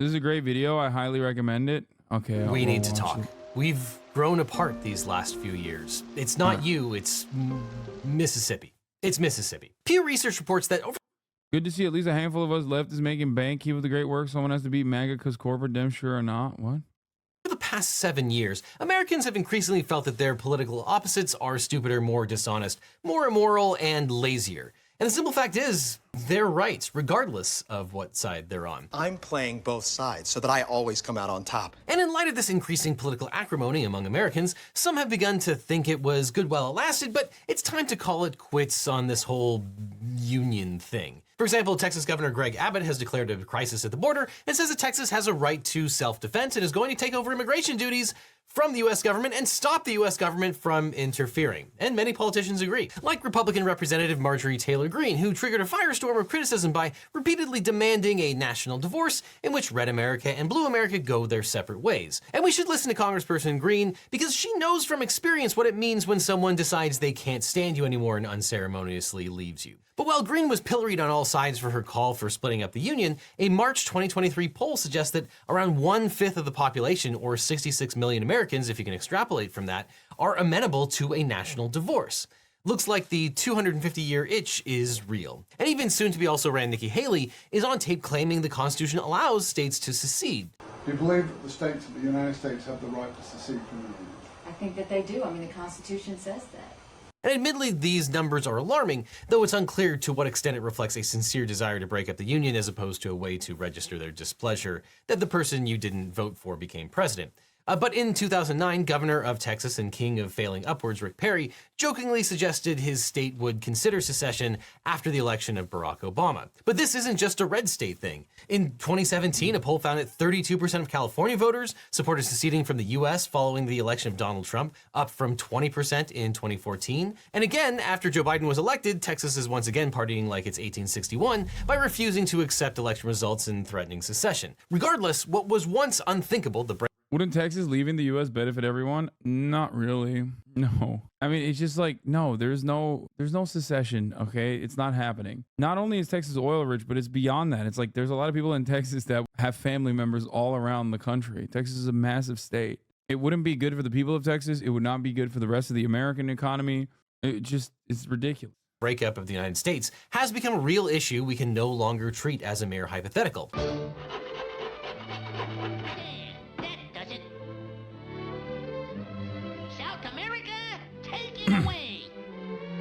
This is a great video. I highly recommend it. Okay. We need to talk. It. We've grown apart these last few years. It's not you, it's Mississippi. It's Mississippi. Pew Research reports that over Good to see at least a handful of us left is making bank. Keep up the great work. Someone has to beat MAGA because corporate dem sure or not. What? For the past 7 years, Americans have increasingly felt that their political opposites are stupider, more dishonest, more immoral, and lazier. And the simple fact is, they're right, regardless of what side they're on. I'm playing both sides so that I always come out on top. And in light of this increasing political acrimony among Americans, some have begun to think it was good while it lasted, but it's time to call it quits on this whole union thing. For example, Texas Governor Greg Abbott has declared a crisis at the border and says that Texas has a right to self-defense and is going to take over immigration duties from the US government and stop the US government from interfering. And many politicians agree, like Republican Representative Marjorie Taylor Greene, who triggered a firestorm of criticism by repeatedly demanding a national divorce in which Red America and Blue America go their separate ways. And we should listen to Congressperson Greene because she knows from experience what it means when someone decides they can't stand you anymore and unceremoniously leaves you. But while Greene was pilloried on all sides for her call for splitting up the union, a March 2023 poll suggests that around 1/5 of the population, or 66 million Americans, if you can extrapolate from that, are amenable to a national divorce. Looks like the 250-year itch is real. And even soon-to-be also-ran Nikki Haley is on tape claiming the Constitution allows states to secede. Do you believe that the states of the United States have the right to secede from the Union? I think that they do. I mean, the Constitution says that. And admittedly, these numbers are alarming, though it's unclear to what extent it reflects a sincere desire to break up the union as opposed to a way to register their displeasure that the person you didn't vote for became president. But in 2009, Governor of Texas and King of Failing Upwards, Rick Perry, jokingly suggested his state would consider secession after the election of Barack Obama. But this isn't just a red state thing. In 2017, a poll found that 32% of California voters supported seceding from the US following the election of Donald Trump, up from 20% in 2014. And again, after Joe Biden was elected, Texas is once again partying like it's 1861 by refusing to accept election results and threatening secession. Regardless, what was once unthinkable, the Wouldn't Texas leaving the U.S. benefit everyone? Not really. No. I mean, it's just like, no, there's no secession, okay? It's not happening. Not only is Texas oil rich, but it's beyond that. It's like there's a lot of people in Texas that have family members all around the country. Texas is a massive state. It wouldn't be good for the people of Texas. It would not be good for the rest of the American economy. It's ridiculous. Breakup of the United States has become a real issue we can no longer treat as a mere hypothetical.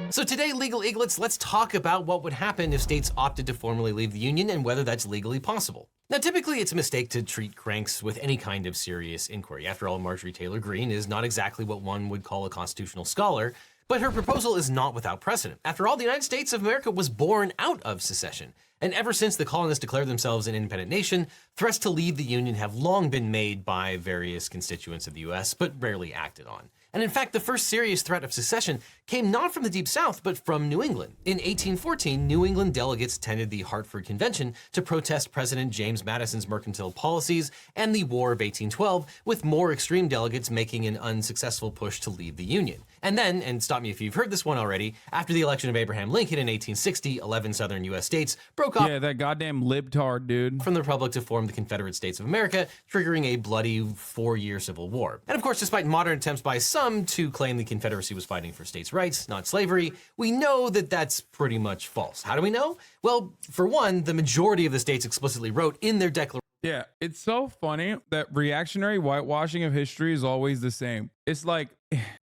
So today, Legal Eaglets, let's talk about what would happen if states opted to formally leave the union and whether that's legally possible. Now, typically it's a mistake to treat cranks with any kind of serious inquiry. After all, Marjorie Taylor Greene is not exactly what one would call a constitutional scholar, but her proposal is not without precedent. After all, the United States of America was born out of secession. And ever since the colonists declared themselves an independent nation, threats to leave the Union have long been made by various constituents of the US, but rarely acted on. And in fact, the first serious threat of secession came not from the Deep South, but from New England. In 1814, New England delegates attended the Hartford Convention to protest President James Madison's mercantile policies and the War of 1812, with more extreme delegates making an unsuccessful push to leave the Union. And then, and stop me if you've heard this one already, after the election of Abraham Lincoln in 1860, 11 southern US states broke off that goddamn libtard, dude, from the Republic to form the Confederate States of America, triggering a bloody 4-year civil war. And of course, despite modern attempts by some to claim the Confederacy was fighting for states' rights, not slavery, we know that that's pretty much false. How do we know? Well, for one, the majority of the states explicitly wrote in their declaration. Yeah, it's so funny that reactionary whitewashing of history is always the same. It's like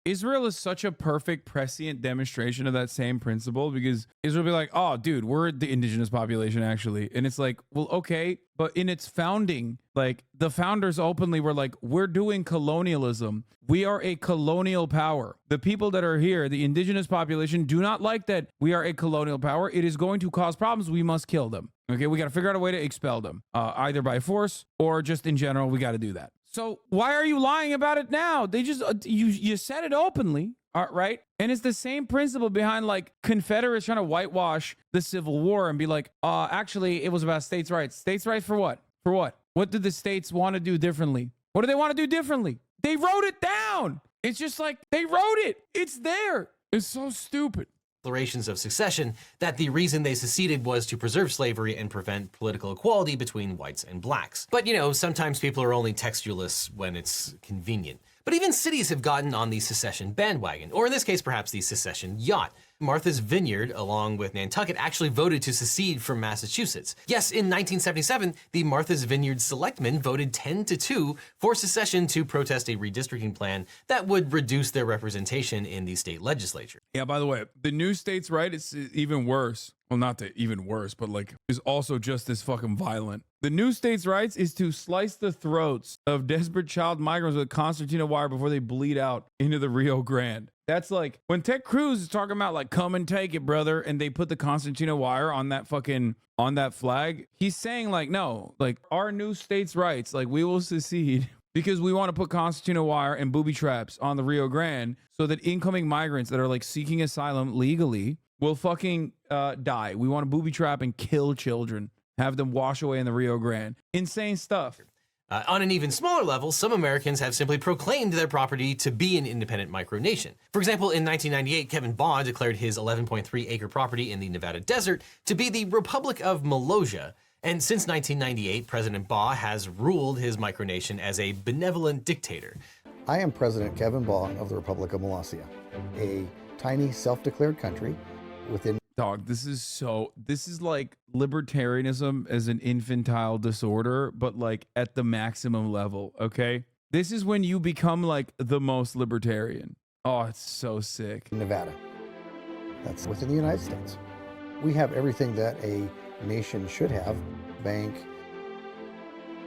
Israel is such a perfect prescient demonstration of that same principle, because Israel will be like, oh, dude, we're the indigenous population, actually. And it's like, well, okay, but in its founding, like the founders openly were like, we're doing colonialism. We are a colonial power. The people that are here, the indigenous population, do not like that we are a colonial power. It is going to cause problems. We must kill them. Okay, we got to figure out a way to expel them, either by force or just in general. We got to do that. So why are you lying about it now? They just, you said it openly, right? And it's the same principle behind like Confederates trying to whitewash the Civil War and be like, actually, it was about states' rights. States' rights for what? For what? What did the states want to do differently? What do they want to do differently? They wrote it down. It's just like they wrote it. It's there. It's so stupid. declarations of secession that the reason they seceded was to preserve slavery and prevent political equality between whites and blacks. But you know, sometimes people are only textualists when it's convenient. But even cities have gotten on the secession bandwagon, or in this case, perhaps the secession yacht. Martha's Vineyard, along with Nantucket, actually voted to secede from Massachusetts. Yes, in 1977, the Martha's Vineyard selectmen voted 10-2 for secession to protest a redistricting plan that would reduce their representation in the state legislature. Yeah, by the way, the new states' right is even worse. Well, not that even worse, but like is also just as fucking violent. The new states' rights is to slice the throats of desperate child migrants with a concertina wire before they bleed out into the Rio Grande. That's like when Ted Cruz is talking about like, come and take it, brother, and they put the concertina wire on that flag. He's saying like, no, like our new states' rights, like we will secede because we want to put concertina wire and booby traps on the Rio Grande so that incoming migrants that are like seeking asylum legally will fucking die. We want to booby trap and kill children, have them wash away in the Rio Grande. Insane stuff. On an even smaller level, some Americans have simply proclaimed their property to be an independent micronation. For example, in 1998, Kevin Baugh declared his 11.3-acre property in the Nevada desert to be the Republic of Molossia. And since 1998, President Baugh has ruled his micronation as a benevolent dictator. I am President Kevin Baugh of the Republic of Molossia, a tiny self-declared country within. Dog, this is like libertarianism as an infantile disorder, but like at the maximum level, okay? This is when you become like the most libertarian. Oh, it's so sick. Nevada. That's within the United States. We have everything that a nation should have: bank,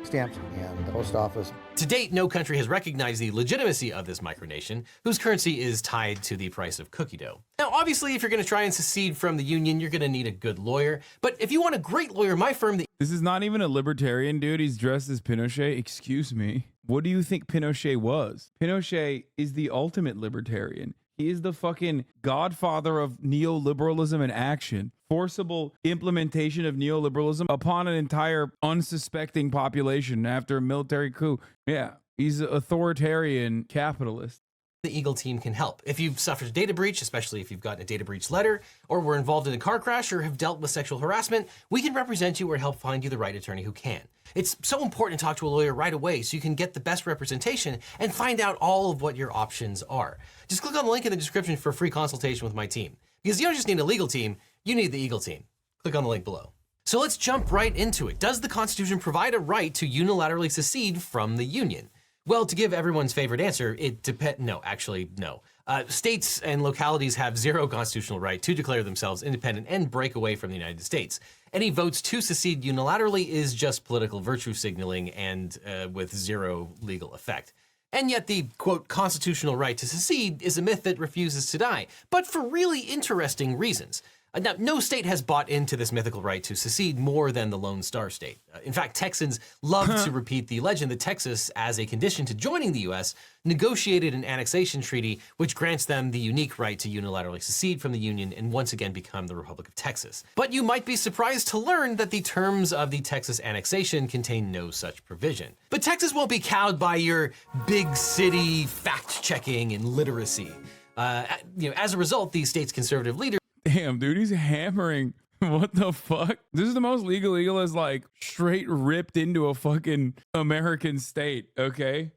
stamps, and the post office. To date, no country has recognized the legitimacy of this micronation, whose currency is tied to the price of cookie dough. Now, obviously, if you're going to try and secede from the Union, you're going to need a good lawyer. But if you want a great lawyer, my firm, This is not even a libertarian dude. He's dressed as Pinochet. Excuse me. What do you think Pinochet was? Pinochet is the ultimate libertarian. He is the fucking godfather of neoliberalism in action. Forcible implementation of neoliberalism upon an entire unsuspecting population after a military coup. Yeah, he's an authoritarian capitalist. the Eagle team can help. If you've suffered a data breach, especially if you've gotten a data breach letter, or were involved in a car crash, or have dealt with sexual harassment, we can represent you or help find you the right attorney who can. It's so important to talk to a lawyer right away so you can get the best representation and find out all of what your options are. Just click on the link in the description for a free consultation with my team. Because you don't just need a legal team, you need the Eagle team. Click on the link below. So let's jump right into it. Does the Constitution provide a right to unilaterally secede from the Union? Well, to give everyone's favorite answer, it depends. No, actually, no. States and localities have zero constitutional right to declare themselves independent and break away from the United States. Any votes to secede unilaterally is just political virtue signaling and with zero legal effect. And yet the, quote, constitutional right to secede is a myth that refuses to die, but for really interesting reasons. Now, no state has bought into this mythical right to secede more than the Lone Star State. In fact, Texans love to repeat the legend that Texas, as a condition to joining the U.S., negotiated an annexation treaty which grants them the unique right to unilaterally secede from the Union and once again become the Republic of Texas. But you might be surprised to learn that the terms of the Texas annexation contain no such provision. But Texas won't be cowed by your big city fact-checking and literacy. As a result, the state's conservative leader. Damn, dude, he's hammering. What the fuck? This is the most legal eagle is like straight ripped into a fucking American state, okay?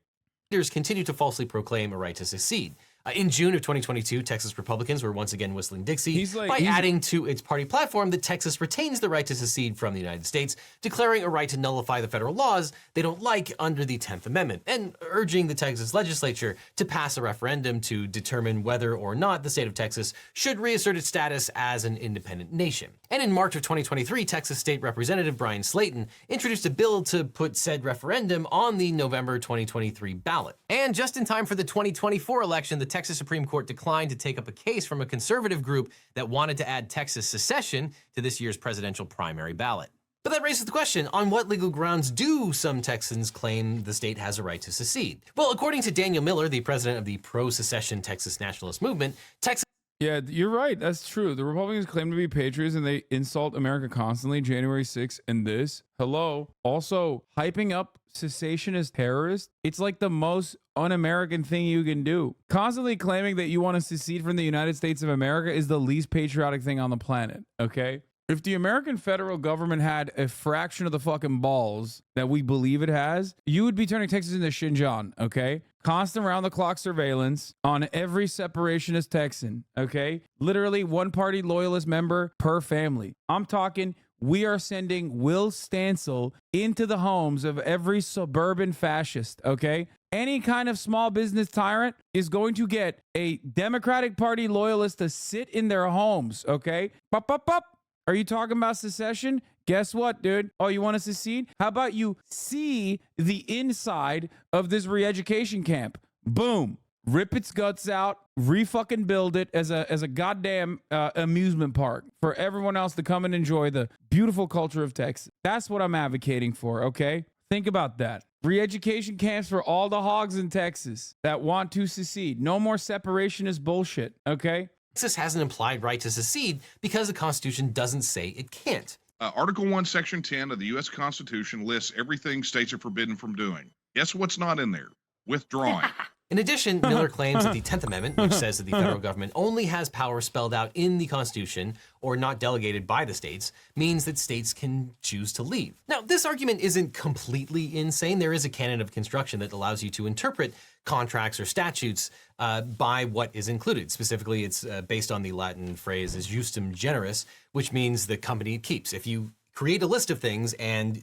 Leaders continue to falsely proclaim a right to secede. In June of 2022, Texas Republicans were once again whistling Dixie by adding to its party platform that Texas retains the right to secede from the United States, declaring a right to nullify the federal laws they don't like under the 10th Amendment, and urging the Texas legislature to pass a referendum to determine whether or not the state of Texas should reassert its status as an independent nation. And in March of 2023, Texas State Representative Brian Slayton introduced a bill to put said referendum on the November 2023 ballot. And just in time for the 2024 election, the Texas Supreme Court declined to take up a case from a conservative group that wanted to add Texas secession to this year's presidential primary ballot. But that raises the question, on what legal grounds do some Texans claim the state has a right to secede? Well, according to Daniel Miller, the president of the pro-secession Texas Nationalist Movement, Texas Yeah, you're right. That's true. The Republicans claim to be patriots and they insult America constantly. January 6th and this. Hello. Also, hyping up cessationist terrorists. It's like the most un-American thing you can do. Constantly claiming that you want to secede from the United States of America is the least patriotic thing on the planet. Okay? If the American federal government had a fraction of the fucking balls that we believe it has, you would be turning Texas into Xinjiang, okay? Constant round-the-clock surveillance on every separationist Texan, okay? Literally one party loyalist member per family. I'm talking, we are sending Will Stancil into the homes of every suburban fascist, okay? Any kind of small business tyrant is going to get a Democratic Party loyalist to sit in their homes, okay? Pop, pop, pop. Are you talking about secession? Guess what, dude? Oh, you want to secede? How about you see the inside of this re-education camp? Boom. Rip its guts out, re-fucking build it as a goddamn amusement park for everyone else to come and enjoy the beautiful culture of Texas. That's what I'm advocating for, okay? Think about that. Re-education camps for all the hogs in Texas that want to secede. No more separationist bullshit, okay? Texas has an implied right to secede because the Constitution doesn't say it can't. Article 1, Section 10 of the U.S. Constitution lists everything states are forbidden from doing. Guess what's not in there? Withdrawing. In addition, Miller claims that the 10th Amendment, which says that the federal government only has power spelled out in the Constitution or not delegated by the states, means that states can choose to leave. Now, this argument isn't completely insane. There is a canon of construction that allows you to interpret contracts or statutes by what is included. Specifically, it's based on the Latin phrase is justum generis, which means the company keeps. If you create a list of things and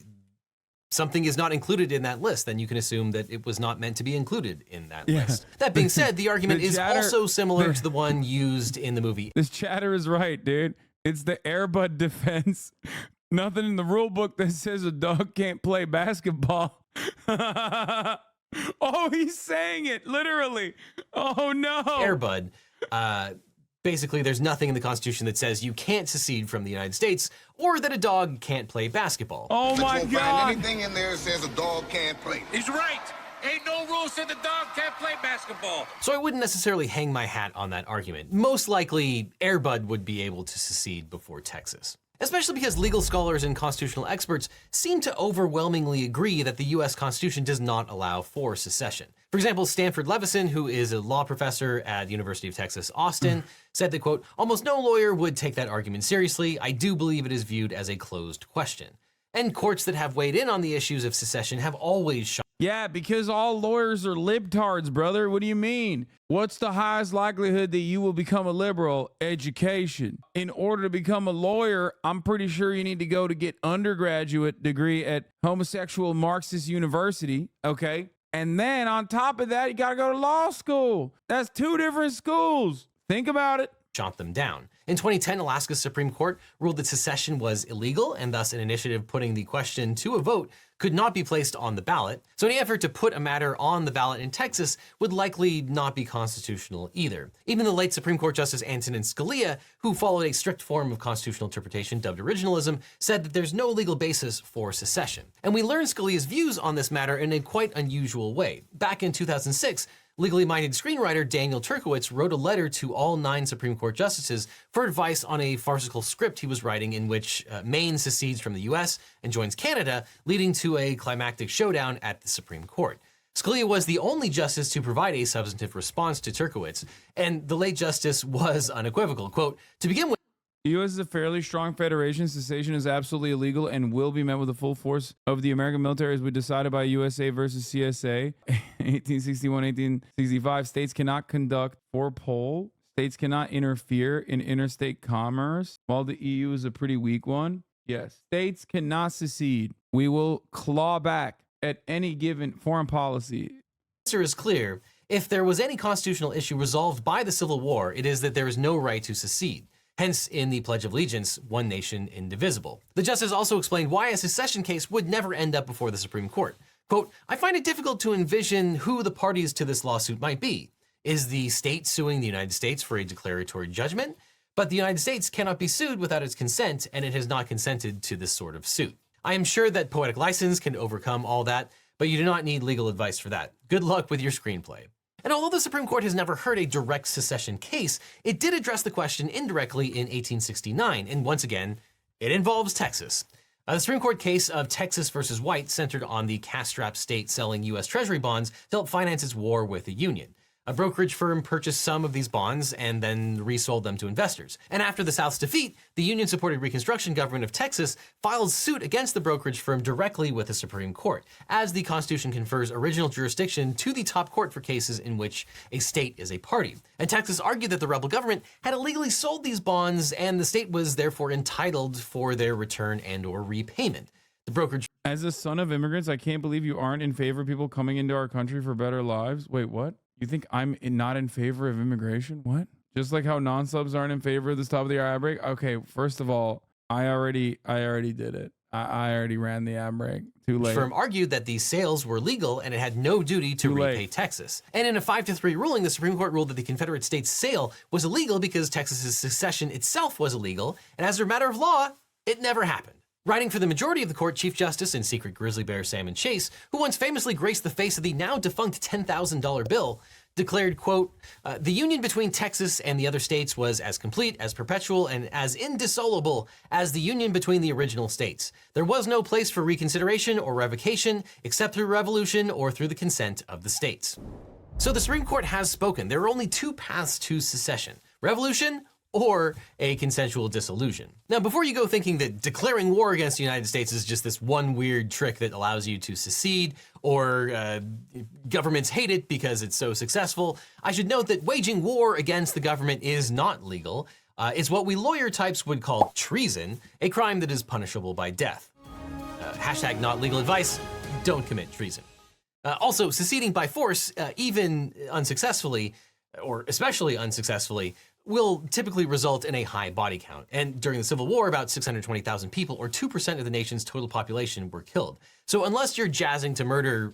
something is not included in that list, then you can assume that it was not meant to be included in that list. That being said, the argument is also similar to the one used in the movie. This chatter is right, dude. It's the Airbud defense. Nothing in the rule book that says a dog can't play basketball. Oh, he's saying it literally. Oh no. Airbud. Basically, there's nothing in the Constitution that says you can't secede from the United States or that a dog can't play basketball. Oh my Find God. anything in there that says a dog can't play. He's right. Ain't no rule said the dog can't play basketball. So I wouldn't necessarily hang my hat on that argument. Most likely, Airbud would be able to secede before Texas. Especially because legal scholars and constitutional experts seem to overwhelmingly agree that the US Constitution does not allow for secession. For example, Stanford Levison, who is a law professor at the University of Texas, Austin, said that, quote, almost no lawyer would take that argument seriously. I do believe it is viewed as a closed question. And courts that have weighed in on the issues of secession have always shown. Yeah, because all lawyers are libtards, brother. What do you mean? What's the highest likelihood that you will become a liberal? Education. In order to become a lawyer, I'm pretty sure you need to go to get undergraduate degree at homosexual Marxist university, okay? And then on top of that, you got to go to law school. That's two different schools. Think about it. Shot them down. In 2010, Alaska's Supreme Court ruled that secession was illegal, and thus an initiative putting the question to a vote could not be placed on the ballot. So any effort to put a matter on the ballot in Texas would likely not be constitutional either. Even the late Supreme Court Justice Antonin Scalia, who followed a strict form of constitutional interpretation dubbed originalism, said that there's no legal basis for secession. And we learned Scalia's views on this matter in a quite unusual way. Back in 2006, legally minded screenwriter Daniel Turkowitz wrote a letter to all 9 Supreme Court justices for advice on a farcical script he was writing in which Maine secedes from the US and joins Canada, leading to a climactic showdown at the Supreme Court. Scalia was the only justice to provide a substantive response to Turkowitz, and the late justice was unequivocal. Quote, to begin with, The U.S. is a fairly strong federation. Secession is absolutely illegal and will be met with the full force of the American military as we decided by USA versus CSA. 1861, 1865. States cannot conduct for poll. States cannot interfere in interstate commerce. While the EU is a pretty weak one. Yes. States cannot secede. We will claw back at any given foreign policy. The answer is clear. If there was any constitutional issue resolved by the Civil War, it is that there is no right to secede. Hence, in the Pledge of Allegiance, one nation, indivisible. The justice also explained why a secession case would never end up before the Supreme Court. Quote, I find it difficult to envision who the parties to this lawsuit might be. Is the state suing the United States for a declaratory judgment? But the United States cannot be sued without its consent, and it has not consented to this sort of suit. I am sure that poetic license can overcome all that, but you do not need legal advice for that. Good luck with your screenplay. And although the Supreme Court has never heard a direct secession case, it did address the question indirectly in 1869, and once again, it involves Texas. The Supreme Court case of Texas versus White centered on the cash-strapped state selling U.S. Treasury bonds to help finance its war with the Union. A brokerage firm purchased some of these bonds and then resold them to investors. And after the South's defeat, the Union-supported Reconstruction government of Texas filed suit against the brokerage firm directly with the Supreme Court, as the Constitution confers original jurisdiction to the top court for cases in which a state is a party. And Texas argued that the rebel government had illegally sold these bonds, and the state was therefore entitled for their return and/or repayment. The brokerage. As a son of immigrants, I can't believe you aren't in favor of people coming into our country for better lives. Wait, what? You think I'm not in favor of immigration? What? Just like how non-subs aren't in favor of the stop of the ad break? Okay, first of all, I already did it. I already ran the ad break. Too late. The firm argued that these sales were legal and it had no duty to repay Texas. And in a 5-3 ruling, the Supreme Court ruled that the Confederate States sale was illegal because Texas's secession itself was illegal, and as a matter of law, it never happened. Writing for the majority of the court, Chief Justice and secret grizzly bear Salmon Chase, who once famously graced the face of the now defunct $10,000 bill, declared, quote, the union between Texas and the other states was as complete, as perpetual, and as indissoluble as the union between the original states. There was no place for reconsideration or revocation except through revolution or through the consent of the states. So the Supreme Court has spoken. There are only two paths to secession: revolution or a consensual dissolution. Now, before you go thinking that declaring war against the United States is just this one weird trick that allows you to secede, or governments hate it because it's so successful, I should note that waging war against the government is not legal. It's what we lawyer types would call treason, a crime that is punishable by death. Hashtag not legal advice, don't commit treason. Also, seceding by force, even unsuccessfully, or especially unsuccessfully, will typically result in a high body count. And during the Civil War, about 620,000 people, or 2% of the nation's total population, were killed. So unless you're jazzing to murder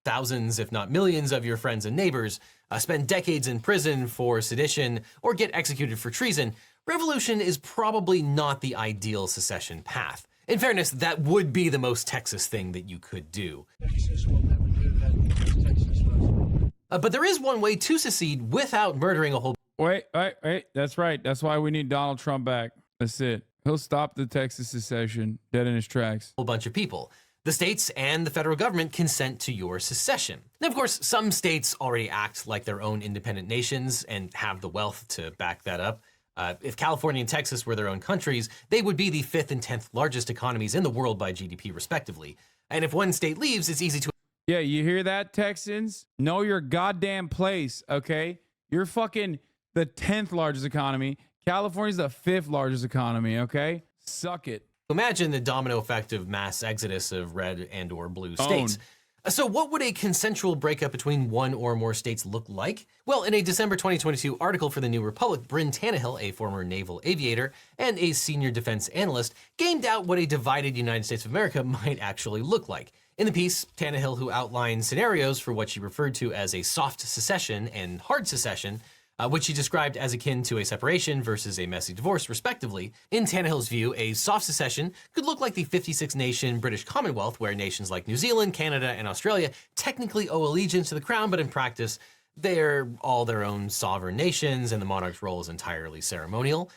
thousands, if not millions, of your friends and neighbors, spend decades in prison for sedition, or get executed for treason, revolution is probably not the ideal secession path. In fairness, that would be the most Texas thing that you could do. But there is one way to secede without murdering a whole. Wait. That's right. That's why we need Donald Trump back. That's it. He'll stop the Texas secession dead in his tracks. Whole bunch of people. The states and the federal government consent to your secession. Now, of course, some states already act like their own independent nations and have the wealth to back that up. If California and Texas were their own countries, they would be the 5th and 10th largest economies in the world by GDP, respectively. And if one state leaves, it's easy to. Yeah, you hear that, Texans? Know your goddamn place, okay? You're fucking the 10th largest economy. California's the 5th largest economy, okay? Suck it. Imagine the domino effect of mass exodus of red and or blue states. So what would a consensual breakup between one or more states look like? Well, in a December 2022 article for the New Republic, Bryn Tannehill, a former naval aviator and a senior defense analyst, gamed out what a divided United States of America might actually look like. In the piece, Tannehill, who outlined scenarios for what she referred to as a soft secession and hard secession, which she described as akin to a separation versus a messy divorce, respectively. In Tannehill's view, a soft secession could look like the 56-nation British Commonwealth, where nations like New Zealand, Canada, and Australia technically owe allegiance to the crown, but in practice, they're all their own sovereign nations, and the monarch's role is entirely ceremonial.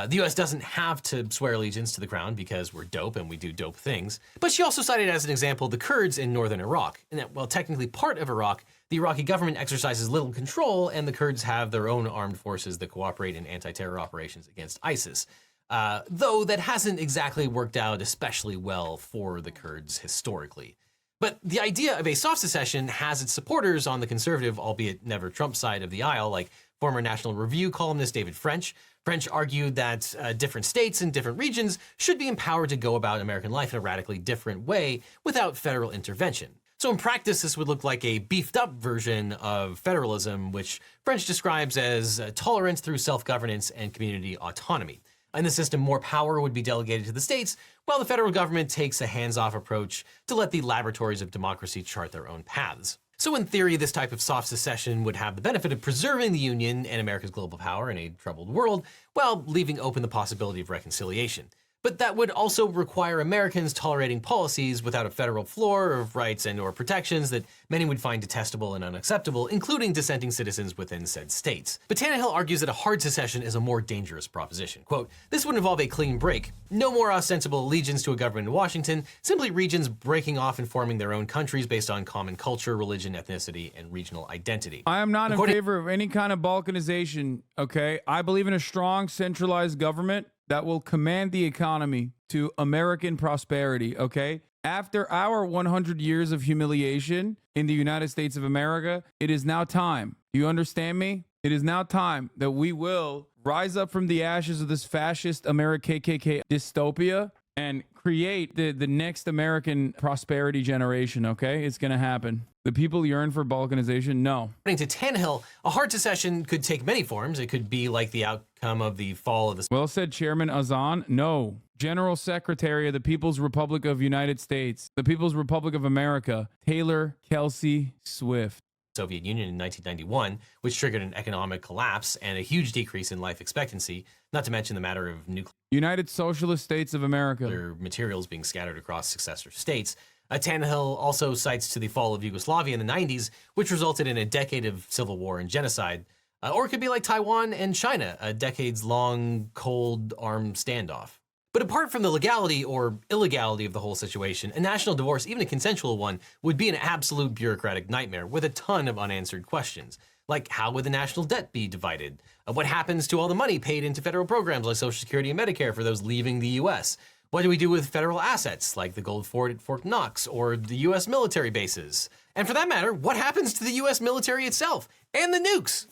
The U.S. doesn't have to swear allegiance to the crown because we're dope and we do dope things. But she also cited as an example the Kurds in northern Iraq, and that, while technically part of Iraq, the Iraqi government exercises little control, and the Kurds have their own armed forces that cooperate in anti-terror operations against ISIS. Though that hasn't exactly worked out especially well for the Kurds historically. But the idea of a soft secession has its supporters on the conservative, albeit never Trump side of the aisle, like former National Review columnist David French. French argued that different states and different regions should be empowered to go about American life in a radically different way without federal intervention. So in practice, this would look like a beefed up version of federalism, which French describes as tolerance through self-governance and community autonomy. In the system, more power would be delegated to the states, while the federal government takes a hands-off approach to let the laboratories of democracy chart their own paths. So in theory, this type of soft secession would have the benefit of preserving the Union and America's global power in a troubled world, while leaving open the possibility of reconciliation. But that would also require Americans tolerating policies without a federal floor of rights and or protections that many would find detestable and unacceptable, including dissenting citizens within said states. But Tannehill argues that a hard secession is a more dangerous proposition. Quote, this would involve a clean break. No more ostensible allegiance to a government in Washington, simply regions breaking off and forming their own countries based on common culture, religion, ethnicity, and regional identity. I am not in favor of any kind of balkanization, okay? I believe in a strong, centralized government that will command the economy to American prosperity, okay? After our 100 years of humiliation in the United States of America, it is now time. Do you understand me? It is now time that we will rise up from the ashes of this fascist America KKK dystopia and create the next American prosperity generation, okay? It's gonna happen. The people yearn for balkanization? No. According to Tannehill, a hard secession could take many forms. It could be like the outcome of the fall of the... Well said, Chairman Hasan. No. General Secretary of the People's Republic of United States, the People's Republic of America, Taylor Kelsey Swift. Soviet Union in 1991, which triggered an economic collapse and a huge decrease in life expectancy, not to mention the matter of nuclear United Socialist States of America. Materials being scattered across successor states. Tannehill also cites to the fall of Yugoslavia in the 90s, which resulted in a decade of civil war and genocide. Or it could be like Taiwan and China, a decades-long cold armed standoff. But apart from the legality or illegality of the whole situation, a national divorce, even a consensual one, would be an absolute bureaucratic nightmare with a ton of unanswered questions. Like, how would the national debt be divided? What happens to all the money paid into federal programs like Social Security and Medicare for those leaving the U.S.? What do we do with federal assets like the gold fort at Fort Knox or the U.S. military bases? And for that matter, what happens to the U.S. military itself? And the nukes?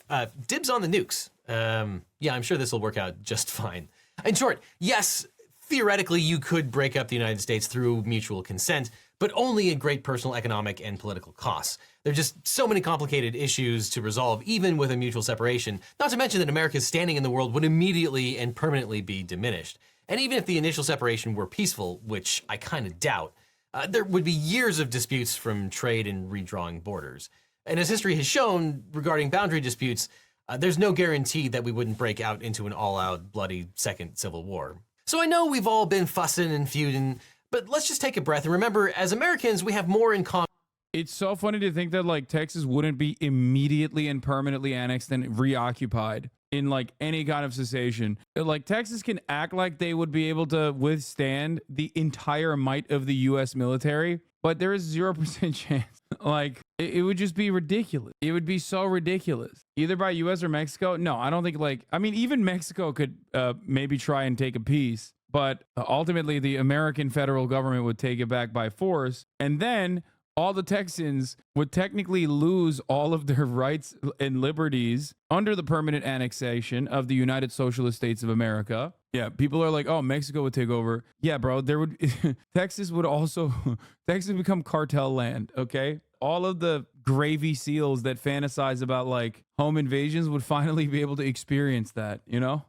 Dibs on the nukes. Yeah, I'm sure this will work out just fine. In short, yes, theoretically, you could break up the United States through mutual consent, but only at great personal, economic, and political costs. There are just so many complicated issues to resolve, even with a mutual separation, not to mention that America's standing in the world would immediately and permanently be diminished. And even if the initial separation were peaceful, which I kind of doubt, there would be years of disputes from trade and redrawing borders. And as history has shown regarding boundary disputes, there's no guarantee that we wouldn't break out into an all-out bloody second civil war. So I know we've all been fussing and feuding, but let's just take a breath and remember, as Americans, we have more in common. It's so funny to think that like Texas wouldn't be immediately and permanently annexed and reoccupied in like any kind of cessation. Like Texas can act like they would be able to withstand the entire might of the US military, but there is 0% chance. Like it would just be ridiculous. It would be so ridiculous. Either by US or Mexico. No, I don't think like, I mean, even Mexico could maybe try and take a piece, but ultimately the American federal government would take it back by force. And then all the Texans would technically lose all of their rights and liberties under the permanent annexation of the United Socialist States of America. Yeah, people are like, oh, Mexico would take over. Yeah, bro, there would Texas would become cartel land, okay? All of the gravy seals that fantasize about like home invasions would finally be able to experience that, you know?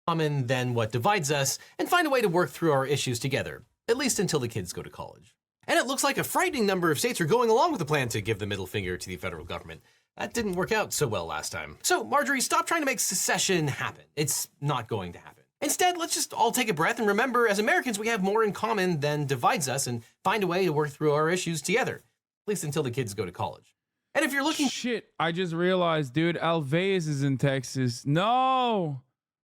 Common than what divides us and find a way to work through our issues together, at least until the kids go to college. And it looks like a frightening number of states are going along with the plan to give the middle finger to the federal government. That didn't work out so well last time. So, Marjorie, stop trying to make secession happen. It's not going to happen. Instead, let's just all take a breath and remember, as Americans, we have more in common than divides us and find a way to work through our issues together, at least until the kids go to college. And if you're looking... Shit, I just realized, dude, Alveus is in Texas. No!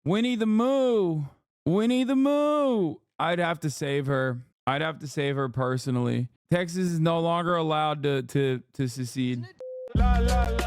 Winnie the Moo! Winnie the Moo! I'd have to save her. I'd have to save her personally. Texas is no longer allowed to secede. La, la, la.